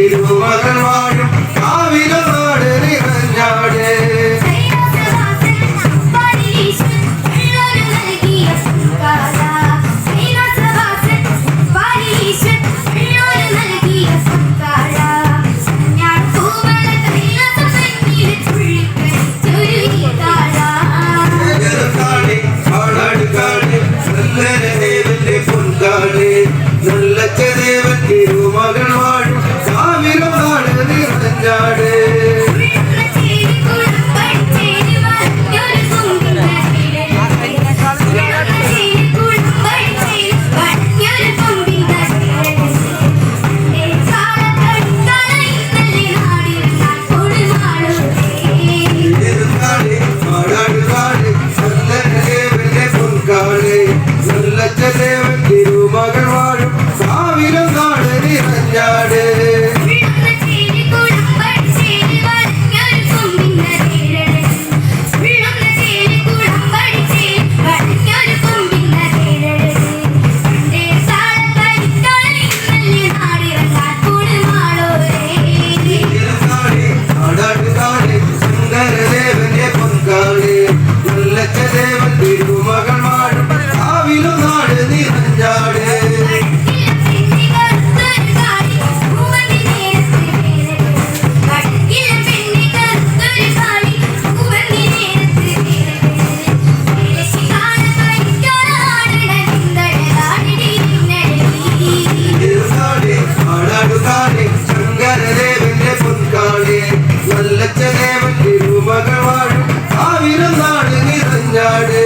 തിരുമകൾ വാഴും കാവില നാട് നിറഞ്ഞാട് നല്ല ദേവൻ തിരുമകൾ വാഴും കാവില നാട് നിറഞ്ഞാട് ദേവൻ തിരുമകൾ വാഴും കാവില നാട് നിറഞ്ഞാട് ശങ്കരദേവന്റെ പൊൻകാട് നല്ല ദേവൻ തിരുമകൾ വാഴും കാവില നാട് നിറഞ്ഞാട് ശങ്കരദേവന്റെ പൊൻകാട് നല്ല ദേവൻ തിരുമകൾ വാഴും കാവില നാട് നിറഞ്ഞാട്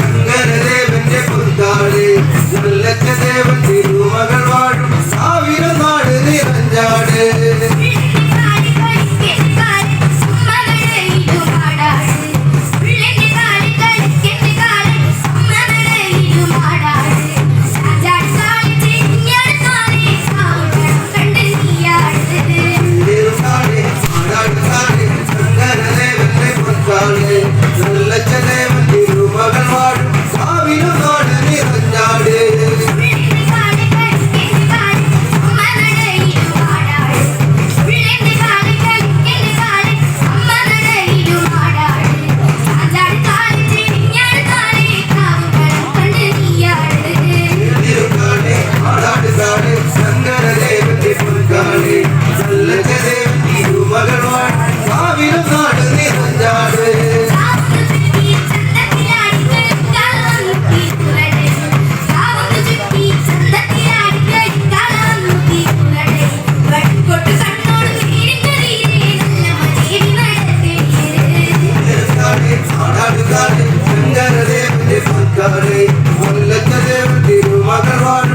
ശങ്കരദേവന്റെ പൊൻകാട് നല്ല ദേവൻ തിരുമകൾ വാഴും കാവില നാട് നിറഞ്ഞാട് ശങ്കരദേവന്റെ പൊൻകാട് നല്ല ദേവൻ തിരുമകൾ വാഴും കാവില നാട് നിറഞ്ഞാട് ശങ്കരദേവന്റെ പൊൻകാട് നല്ല ദേവൻ തിരുമകൾ വാഴും കാവില നാട് നിറഞ്ഞാട് ശങ്കരദേവന്റെ പൊൻകാട് നല്ല ദേവൻ തിരുമകൾ വാഴും